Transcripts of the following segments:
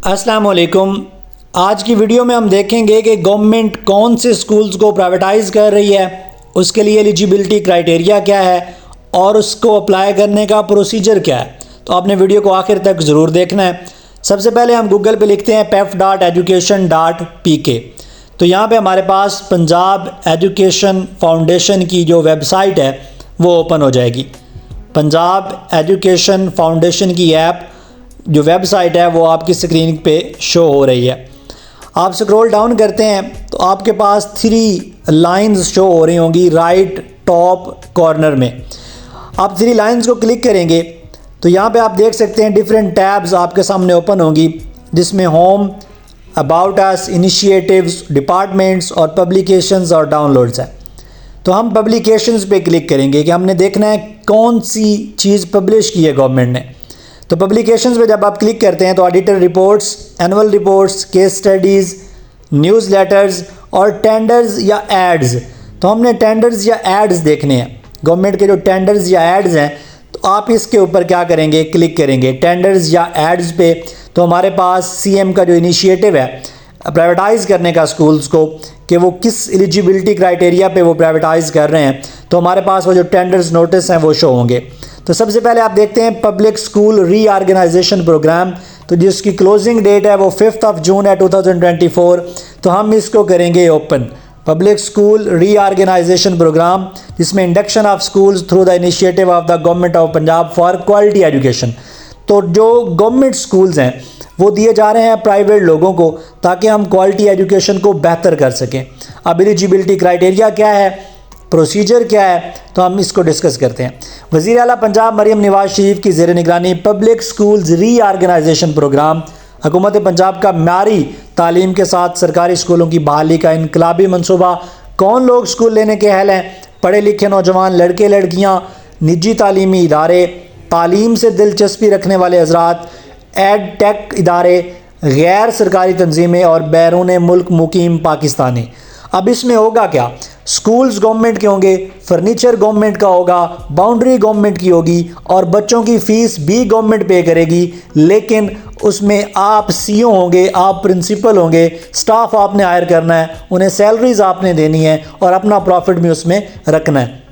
अस्सलाम वालेकुम। आज की वीडियो में हम देखेंगे कि गवर्नमेंट कौन से स्कूल्स को प्राइवेटाइज़ कर रही है, उसके लिए एलिजिबिलिटी क्राइटेरिया क्या है और उसको अप्लाई करने का प्रोसीजर क्या है। तो आपने वीडियो को आखिर तक ज़रूर देखना है। सबसे पहले हम गूगल पे लिखते हैं pef.education.pk। तो यहाँ पे हमारे पास पंजाब एजुकेशन फाउंडेशन की जो वेबसाइट है वो ओपन हो जाएगी। पंजाब एजुकेशन फाउंडेशन की ऐप जो वेबसाइट है वो आपकी स्क्रीन पे शो हो रही है। आप स्क्रॉल डाउन करते हैं तो आपके पास 3 लाइंस शो हो रही होंगी राइट टॉप कॉर्नर में। आप 3 लाइंस को क्लिक करेंगे तो यहाँ पे आप देख सकते हैं डिफरेंट टैब्स आपके सामने ओपन होंगी, जिसमें home, about us, initiatives, departments और पब्लिकेशंस और डाउनलोड्स है। तो हम पब्लिकेशंस पे क्लिक करेंगे कि हमने देखना है कौन सी चीज़ पब्लिश की है गवर्नमेंट ने। तो पब्लिकेशंस पे जब आप क्लिक करते हैं तो auditor reports, annual reports, case studies, news letters और टेंडर्स या एड्स। तो हमने टेंडर्स या एड्स देखने हैं, गवर्नमेंट के जो टेंडर्स या एड्स हैं। तो आप इसके ऊपर क्या करेंगे, क्लिक करेंगे टेंडर्स या एड्स पे। तो हमारे पास सीएम का जो इनिशिएटिव है प्राइवेटाइज़ करने का स्कूल्स को, कि वो किस एलिजिबिलिटी क्राइटेरिया पे वो प्राइवेटाइज़ कर रहे हैं, तो हमारे पास वो जो टेंडर्स नोटिस हैं वो शो होंगे। तो सबसे पहले आप देखते हैं पब्लिक स्कूल रीऑर्गेनाइजेशन प्रोग्राम, तो जिसकी क्लोजिंग डेट है वो 5 जून है 2024। तो हम इसको करेंगे open. Public school reorganisation programme, जिसमें induction of schools through the initiative of the government of Punjab for quality education. तो जो गवर्नमेंट स्कूल्स हैं वो दिए जा रहे हैं प्राइवेट लोगों को ताकि हम क्वालिटी एजुकेशन को बेहतर कर सकें। अब एलिजिबिलिटी क्राइटेरिया क्या है, प्रोसीजर क्या है, तो हम इसको डिस्कस करते हैं। वज़ीर आला पंजाब मरियम नवाज शरीफ की ज़ेर निगरानी पब्लिक स्कूल्स रीऑर्गेनाइजेशन प्रोग्राम हुकूमत पंजाब का म्यारी तालीम के साथ सरकारी स्कूलों की बहाली का इनकलाबी मनसूबा। कौन लोग स्कूल लेने के अहल हैं? पढ़े लिखे नौजवान, लड़के लड़कियाँ, निजी तालीमी इदारे, तालीम से दिलचस्पी रखने वाले हजरात, एड टेक इदारे, गैर सरकारी तंजीमें और बैरून मुल्क मुकीम पाकिस्तानी। अब इसमें होगा क्या, स्कूल्स गवर्नमेंट के होंगे, फर्नीचर गवर्नमेंट का होगा, बाउंड्री गवर्नमेंट की होगी और बच्चों की फ़ीस भी गवर्नमेंट पे करेगी। लेकिन उसमें आप सीईओ होंगे, आप प्रिंसिपल होंगे, स्टाफ आपने हायर करना है, उन्हें सैलरीज आपने देनी है और अपना प्रॉफिट भी उसमें रखना है।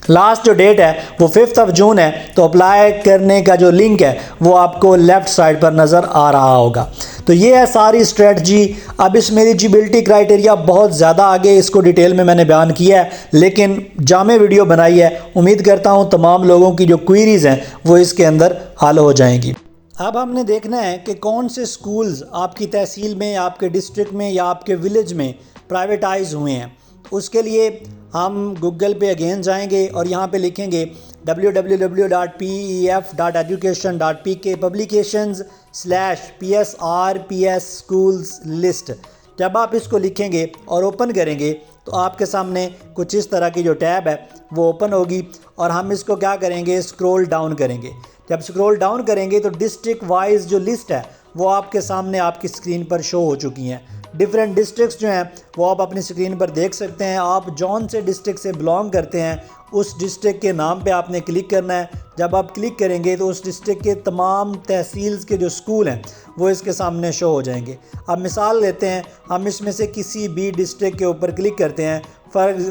लास्ट जो डेट है वो 5 जून है। तो अप्लाई करने का जो लिंक है वो आपको लेफ़्ट साइड पर नज़र आ रहा होगा। तो ये है सारी स्ट्रेटजी। अब इसमें एलिजिबिलिटी क्राइटेरिया बहुत ज़्यादा आगे इसको डिटेल में मैंने बयान किया है, लेकिन जामे वीडियो बनाई है। उम्मीद करता हूँ तमाम लोगों की जो क्वेरीज़ हैं वो इसके अंदर हल हो जाएंगी। अब हमने देखना है कि कौन से स्कूल्स आपकी तहसील में, आपके डिस्ट्रिक्ट में या आपके विलेज में प्राइवेटाइज़ हुए हैं। उसके लिए हम गूगल पे अगेन जाएंगे और यहाँ पे लिखेंगे www.pef.education.pk publications/PSRPS schools list। जब आप इसको लिखेंगे और ओपन करेंगे तो आपके सामने कुछ इस तरह की जो टैब है वो ओपन होगी और हम इसको क्या करेंगे, स्क्रॉल डाउन करेंगे। जब स्क्रॉल डाउन करेंगे तो डिस्ट्रिक्ट वाइज जो लिस्ट है वो आपके सामने आपकी स्क्रीन पर शो हो चुकी हैं। डिफरेंट डिस्ट्रिक्ट्स जो हैं वो आप अपनी स्क्रीन पर देख सकते हैं। आप जौन से डिस्ट्रिक्ट से बिलोंग करते हैं उस डिस्ट्रिक्ट के नाम पे आपने क्लिक करना है। जब आप क्लिक करेंगे तो उस डिस्ट्रिक्ट के तमाम तहसील्स के जो स्कूल हैं वो इसके सामने शो हो जाएंगे। अब मिसाल लेते हैं, हम इसमें से किसी भी डिस्ट्रिक्ट के ऊपर क्लिक करते हैं।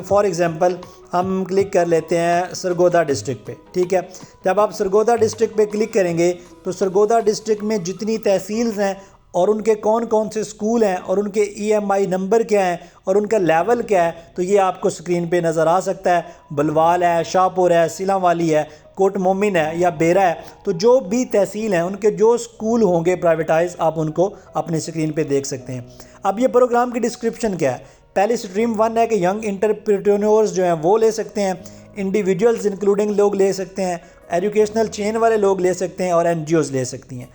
फॉर एग्ज़ाम्पल हम क्लिक कर लेते हैं सरगोदा डिस्ट्रिक्ट पे, ठीक है। जब आप सरगोदा डिस्ट्रिक्ट पे क्लिक करेंगे तो सरगोदा डिस्ट्रिक्ट में जितनी तहसील्स हैं और उनके कौन कौन से स्कूल हैं और उनके EMI नंबर क्या हैं और उनका लेवल क्या है, तो ये आपको स्क्रीन पे नज़र आ सकता है। बलवाल है, शाहपुर है, सिलावाली है, कोट मोमिन है या बेरा है। तो जो भी तहसील हैं उनके जो स्कूल होंगे प्राइवेटाइज, आप उनको अपनी स्क्रीन पे देख सकते हैं। अब ये प्रोग्राम की डिस्क्रिप्शन क्या है। पहली स्ट्रीम 1 है कि यंग एंटरप्रेन्योर्स जो हैं वो ले सकते हैं, इंडिविजुअल्स इंक्लूडिंग लोग ले सकते हैं, एजुकेशनल चेन वाले लोग ले सकते हैं और NGOs ले सकती हैं।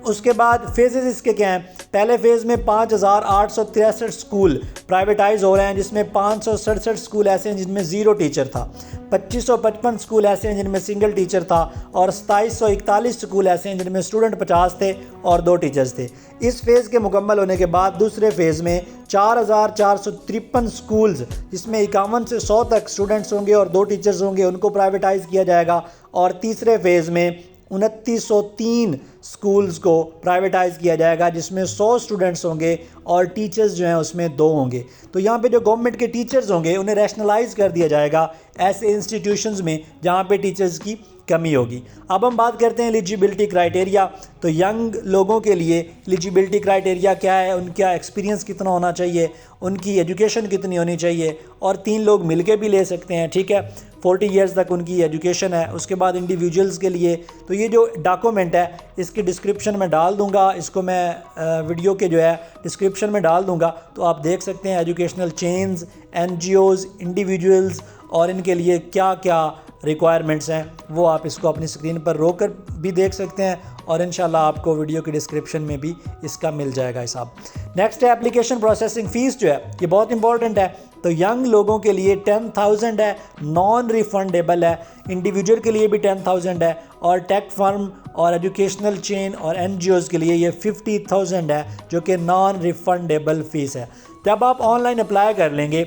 उसके बाद फेजेस इसके क्या हैं। पहले फेज़ में 5863 स्कूल प्राइवेटाइज हो रहे हैं, जिसमें 567 स्कूल ऐसे हैं जिनमें 0 टीचर था, 2555 स्कूल ऐसे हैं जिनमें सिंगल टीचर था और 2741 स्कूल ऐसे हैं जिनमें स्टूडेंट 50 थे और 2 टीचर्स थे। इस फेज़ के मुकम्मल होने के बाद दूसरे फेज़ में 4453 स्कूल्स, जिसमें 51 से 100 तक स्टूडेंट्स होंगे और 2 टीचर्स होंगे, उनको प्राइवेटाइज़ किया जाएगा। और तीसरे फेज़ में 2903 स्कूल्स को प्राइवेटाइज़ किया जाएगा, जिसमें 100 स्टूडेंट्स होंगे और टीचर्स जो हैं उसमें 2 होंगे। तो यहाँ पे जो गवर्नमेंट के टीचर्स होंगे उन्हें रैशनलाइज कर दिया जाएगा ऐसे इंस्टीट्यूशंस में जहाँ पे टीचर्स की कमी होगी। अब हम बात करते हैं एलिजिबिलिटी क्राइटेरिया। तो यंग लोगों के लिए एलिजिबिलिटी क्राइटेरिया क्या है, उनका एक्सपीरियंस कितना होना चाहिए, उनकी एजुकेशन कितनी होनी चाहिए, और 3 लोग मिलके भी ले सकते हैं, ठीक है। 40 इयर्स तक उनकी एजुकेशन है। उसके बाद इंडिविजुअल्स के लिए तो ये जो डॉक्यूमेंट है इसकी डिस्क्रिप्शन में डाल दूंगा, इसको मैं वीडियो के जो है डिस्क्रिप्शन में डाल दूंगा, तो आप देख सकते हैं एजुकेशनल चेन्स, NGOs, इंडिविजुअल्स और इनके लिए क्या क्या रिक्वायरमेंट्स हैं वो आप इसको अपनी स्क्रीन पर रोक कर भी देख सकते हैं, और इंशाल्लाह आपको वीडियो की डिस्क्रिप्शन में भी इसका मिल जाएगा हिसाब। नेक्स्ट है एप्लीकेशन प्रोसेसिंग फ़ीस जो है ये बहुत इंपॉर्टेंट है। तो यंग लोगों के लिए 10,000 है, नॉन रिफंडेबल है। इंडिविजुअल के लिए भी 10,000 है, और टेक फर्म और एजुकेशनल चेन और NGOs के लिए ये 50,000 है, जो कि नॉन रिफंडेबल फ़ीस है। जब आप ऑनलाइन अप्लाई कर लेंगे,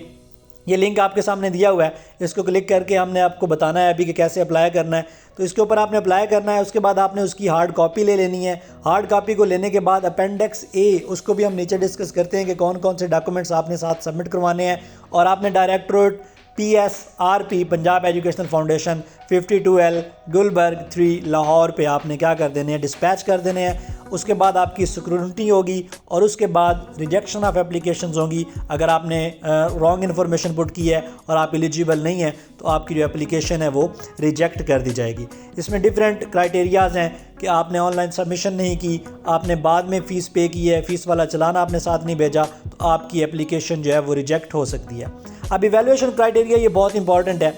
ये लिंक आपके सामने दिया हुआ है, इसको क्लिक करके हमने आपको बताना है अभी कि कैसे अप्लाई करना है। तो इसके ऊपर आपने अप्लाई करना है, उसके बाद आपने उसकी हार्ड कॉपी ले लेनी है। हार्ड कॉपी को लेने के बाद अपेंडिक्स A उसको भी हम नीचे डिस्कस करते हैं कि कौन कौन से डॉक्यूमेंट्स आपने साथ सबमिट करवाने हैं। और आपने directorate PSRP Punjab educational foundation 52L Gulberg 3 Lahore पे आपने क्या कर देने हैं, डिस्पैच कर देने हैं। उसके बाद आपकी स्क्रूटनी होगी और उसके बाद रिजेक्शन ऑफ एप्लीकेशंस होंगी। अगर आपने रॉन्ग इन्फॉर्मेशन पुट की है और आप एलिजिबल नहीं है तो आपकी जो एप्लीकेशन है वो रिजेक्ट कर दी जाएगी। इसमें डिफरेंट क्राइटेरियाज़ हैं कि आपने ऑनलाइन सबमिशन नहीं की, आपने बाद में फ़ीस पे की है, फ़ीस वाला चलाना आपने साथ नहीं भेजा, तो आपकी एप्लीकेशन जो है वो रिजेक्ट हो सकती है। अब इवैल्यूएशन क्राइटेरिया ये बहुत इंपॉर्टेंट है।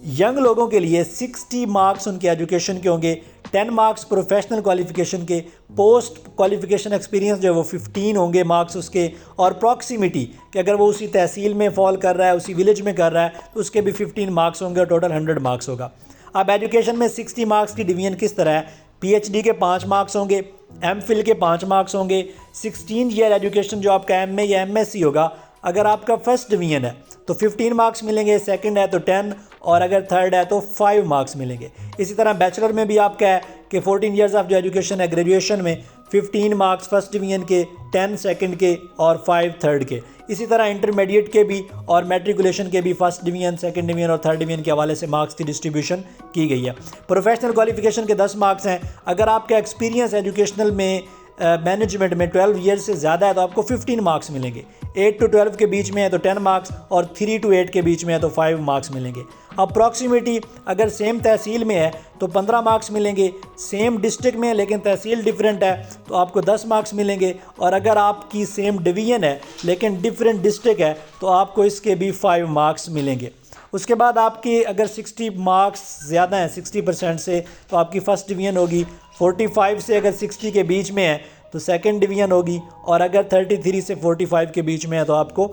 यंग लोगों के लिए 60 मार्क्स उनके एजुकेशन के होंगे, 10 मार्क्स प्रोफेशनल क्वालिफिकेशन के, पोस्ट क्वालिफिकेशन एक्सपीरियंस जो है वो 15 होंगे मार्क्स उसके, और प्रॉक्सिमिटी कि अगर वो उसी तहसील में फॉल कर रहा है, उसी विलेज में कर रहा है, तो उसके भी 15 मार्क्स होंगे और टोटल 100 मार्क्स होगा। अब एजुकेशन में 60 मार्क्स की डिवीजन किस तरह है, PhD के 5 मार्क्स होंगे, MPhil के 5 मार्क्स होंगे, 16 ईयर एजुकेशन जो आपका MA या MSc होगा, अगर आपका फर्स्ट डिवीजन है तो 15 मार्क्स मिलेंगे, सेकंड है तो 10, और अगर थर्ड है तो 5 मार्क्स मिलेंगे। इसी तरह बैचलर में भी आपका है कि 14 इयर्स ऑफ जो एजुकेशन है ग्रेजुएशन में 15 मार्क्स फर्स्ट डिवीजन के, 10 सेकंड के और 5 थर्ड के। इसी तरह इंटरमीडिएट के भी और मैट्रिकुलेशन के भी फर्स्ट डिवीजन, सेकंड डिवीजन और थर्ड डिवीजन के हवाले से मार्क्स की डिस्ट्रीब्यूशन की गई है। प्रोफेशनल क्वालिफिकेशन के 10 मार्क्स हैं। अगर आपका एक्सपीरियंस एजुकेशनल में मैनेजमेंट में 12 ईयर्स से ज़्यादा है तो आपको 15 मार्क्स मिलेंगे। 8 to 12 के बीच में है तो 10 मार्क्स, और 3 to 8 के बीच में है तो 5 मार्क्स मिलेंगे। अब प्रॉक्सिमिटी अगर सेम तहसील में है तो 15 मार्क्स मिलेंगे, सेम डिस्ट्रिक्ट में है लेकिन तहसील डिफरेंट है तो आपको 10 मार्क्स मिलेंगे, और अगर आपकी सेम डिवीजन है लेकिन डिफरेंट डिस्ट्रिक्ट है तो आपको इसके भी 5 मार्क्स मिलेंगे। उसके बाद आपके अगर 60 मार्क्स ज़्यादा हैं 60% से तो आपकी फ़र्स्ट डिवीज़न होगी, 45 से अगर 60 के बीच में है तो सेकंड डिवीज़न होगी, और अगर 33 से 45 के बीच में है तो आपको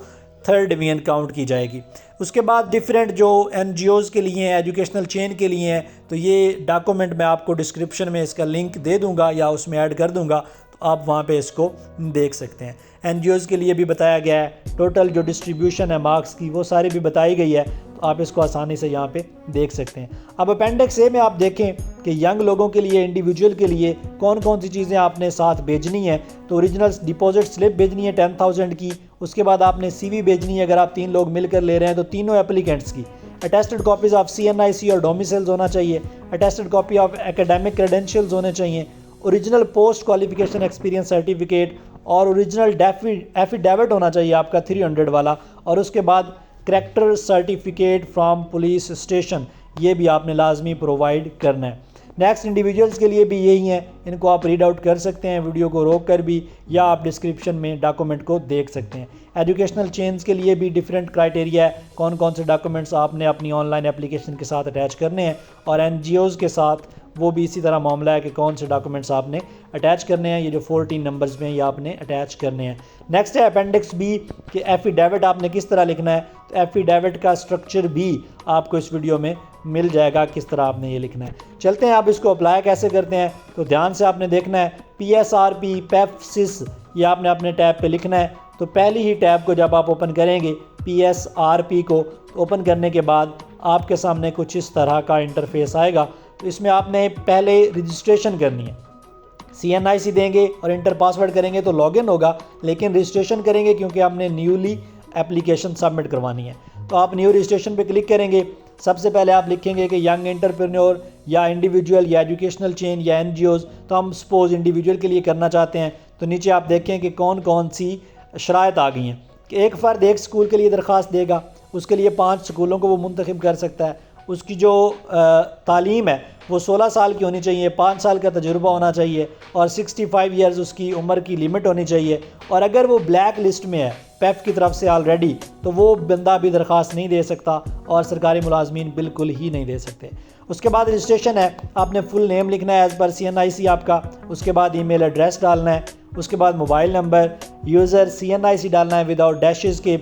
थर्ड डिवीज़न काउंट की जाएगी। उसके बाद डिफरेंट जो NGOs के लिए हैं, एजुकेशनल चेन के लिए हैं, तो ये डॉक्यूमेंट मैं आपको डिस्क्रिप्शन में इसका लिंक दे दूंगा या उसमें ऐड कर दूंगा, तो आप वहाँ पे इसको देख सकते हैं। NGOs के लिए भी बताया गया है, टोटल जो डिस्ट्रीब्यूशन है मार्क्स की वो सारी भी बताई गई है, तो आप इसको आसानी से यहाँ पे देख सकते हैं। अब अपेंडिक्स A में आप देखें कि यंग लोगों के लिए, इंडिविजुअल के लिए कौन कौन सी चीज़ें आपने साथ भेजनी है। तो ओरिजिनल डिपॉजिट स्लिप भेजनी है 10,000 की, उसके बाद आपने CV भेजनी है अगर आप 3 लोग मिलकर ले रहे हैं तो तीनों एप्लीकेंट्स की। अटेस्टेड कॉपीज़ ऑफ CNIC और डोमिसाइल्स होना चाहिए, attested copy of academic credentials होने चाहिए, original post qualification experience certificate और ओरिजिनल एफिडेविट होना चाहिए आपका 300 वाला, और उसके बाद character certificate from police station, ये भी आपने लाजमी प्रोवाइड करना है। नेक्स्ट इंडिविजुअल्स के लिए भी यही है, इनको आप रीड आउट कर सकते हैं वीडियो को रोक कर भी, या आप डिस्क्रिप्शन में डॉक्यूमेंट को देख सकते हैं। एजुकेशनल चेन्स के लिए भी डिफरेंट क्राइटेरिया है, कौन कौन से डॉक्यूमेंट्स आपने अपनी ऑनलाइन एप्लीकेशन के साथ अटैच करने हैं, और NGOs के साथ वो भी इसी तरह मामला है कि कौन से डॉक्यूमेंट्स आपने अटैच करने हैं। ये जो 14 नंबर्स में ये आपने अटैच करने हैं। नेक्स्ट है अपेंडिक्स B कि एफिडेविट आपने किस तरह लिखना है। तो एफिडेविट का स्ट्रक्चर भी आपको इस वीडियो में मिल जाएगा, किस तरह आपने ये लिखना है। चलते हैं आप इसको अप्लाई कैसे करते हैं, तो ध्यान से आपने देखना है PSRP PEFSIS ये आपने अपने टैब पे लिखना है। तो पहली ही टैब को जब आप ओपन करेंगे PSRP को, तो ओपन करने के बाद आपके सामने कुछ इस तरह का इंटरफेस आएगा। तो इसमें आपने पहले रजिस्ट्रेशन करनी है। CNIC देंगे और इंटर पासवर्ड करेंगे तो लॉगिन होगा, लेकिन रजिस्ट्रेशन करेंगे क्योंकि आपने न्यूली एप्लीकेशन सबमिट करवानी है। तो आप न्यू रजिस्ट्रेशन पे क्लिक करेंगे। सबसे पहले आप लिखेंगे कि यंग एंटरप्रेन्योर या इंडिविजुअल या एजुकेशनल चेन या NGOs। तो हम सपोज इंडिविजुअल के लिए करना चाहते हैं। तो नीचे आप देखें कि कौन कौन सी शराइत आ गई हैं कि एक फ़र्द एक स्कूल के लिए दरख्वास्त देगा, उसके लिए 5 स्कूलों को वो मुंतखब कर सकता है। उसकी जो तालीम है वो 16 साल की होनी चाहिए, 5 साल का तजुर्बा होना चाहिए और 65 ईयर्स उसकी उम्र की लिमिट होनी चाहिए। और अगर वो ब्लैक लिस्ट में है PEF की तरफ से ऑलरेडी, तो वो बंदा भी दरख्वास्त नहीं दे सकता और सरकारी मुलाजमीन बिल्कुल ही नहीं दे सकते। उसके बाद रजिस्ट्रेशन है, आपने फुल नेम लिखना है एज़ पर CNIC आपका। उसके बाद ईमेल एड्रेस डालना है। उसके बाद मोबाइल नंबर, यूज़र CNIC डालना है विदाउट डैशेस के।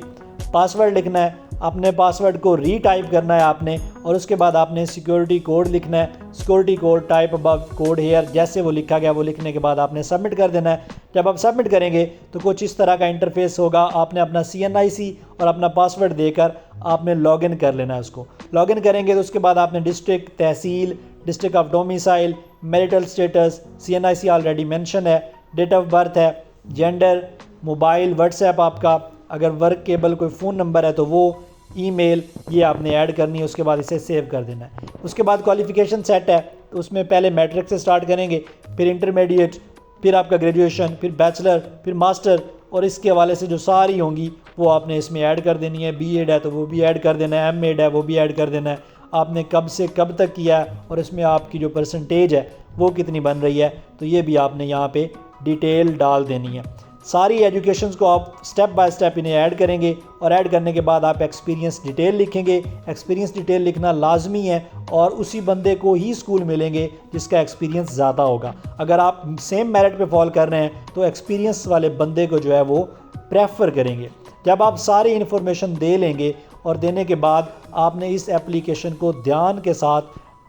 पासवर्ड लिखना है, अपने पासवर्ड को रीटाइप करना है आपने। और उसके बाद आपने सिक्योरिटी कोड लिखना है, security code type above code here, जैसे वो लिखा गया वो लिखने के बाद आपने सबमिट कर देना है। जब आप सबमिट करेंगे तो कुछ इस तरह का इंटरफेस होगा। आपने अपना CNIC और अपना पासवर्ड देकर आपने लॉगिन कर लेना है उसको। लॉगिन करेंगे तो उसके बाद आपने district, tehsil, district of domicile, marital status, CNIC already mention है, डेट ऑफ बर्थ है, जेंडर, मोबाइल, व्हाट्सएप आपका, अगर वर्केबल कोई फ़ोन नंबर है तो वो, ईमेल, ये आपने ऐड करनी है। उसके बाद इसे सेव कर देना है। उसके बाद क्वालिफ़िकेशन सेट है, तो उसमें पहले मैट्रिक से स्टार्ट करेंगे, फिर इंटरमीडिएट, फिर आपका ग्रेजुएशन, फिर बैचलर, फिर मास्टर, और इसके हवाले से जो सारी होंगी वो आपने इसमें ऐड कर देनी है। BEd है तो वो भी ऐड कर देना है, MAd है वो भी ऐड कर देना है। आपने कब से कब तक किया है और इसमें आपकी जो परसेंटेज है वो कितनी बन रही है, तो ये भी आपने यहाँ पे डिटेल डाल देनी है। सारी एजुकेशंस को आप स्टेप बाय स्टेप इन्हें ऐड करेंगे और ऐड करने के बाद आप एक्सपीरियंस डिटेल लिखेंगे। एक्सपीरियंस डिटेल लिखना लाजमी है और उसी बंदे को ही स्कूल मिलेंगे जिसका एक्सपीरियंस ज़्यादा होगा। अगर आप सेम मेरिट पे फॉल कर रहे हैं तो एक्सपीरियंस वाले बंदे को जो है वो प्रेफर करेंगे। जब आप सारी इन्फॉर्मेशन दे लेंगे और देने के बाद आपने इस एप्लीकेशन को ध्यान के साथ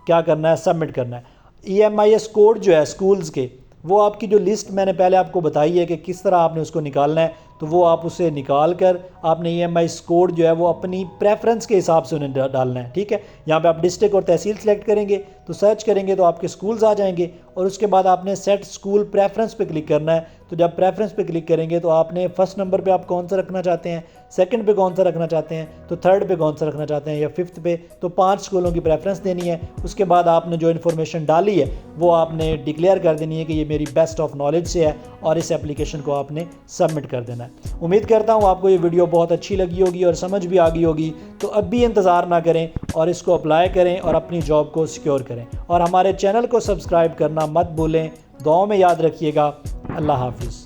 क्या करना है, सबमिट करना है। EMIS कोड जो है स्कूल्स के, वो आपकी जो लिस्ट मैंने पहले आपको बताई है कि किस तरह आपने उसको निकालना है, तो वो आप उसे निकाल कर आपने EMIS कोड जो है वो अपनी प्रेफरेंस के हिसाब से उन्हें डालना है। ठीक है, यहाँ पे आप डिस्ट्रिक्ट और तहसील सेलेक्ट करेंगे तो सर्च करेंगे तो आपके स्कूल्स आ जाएंगे और उसके बाद आपने सेट स्कूल प्रेफरेंस पे क्लिक करना है। तो जब प्रेफरेंस पे क्लिक करेंगे तो आपने फर्स्ट नंबर पे आप कौन सा रखना चाहते हैं, सेकंड पे कौन सा रखना चाहते हैं, तो थर्ड पे कौन सा रखना चाहते हैं या फिफ्थ पे, तो 5 स्कूलों की प्रेफरेंस देनी है। उसके बाद आपने जो इन्फॉर्मेशन डाली है वो आपने डिक्लेयर कर देनी है कि ये मेरी बेस्ट ऑफ नॉलेज से है और इस एप्लीकेशन को आपने सबमिट कर देना है। उम्मीद करता हूँ आपको ये वीडियो बहुत अच्छी लगी होगी और समझ भी आ गई होगी। तो अब भी इंतज़ार ना करें और इसको अप्लाई करें और अपनी जॉब को सिक्योर करें और हमारे चैनल को सब्सक्राइब करना मत भूलें। दुआओं में याद रखिएगा। अल्लाह हाफिज़।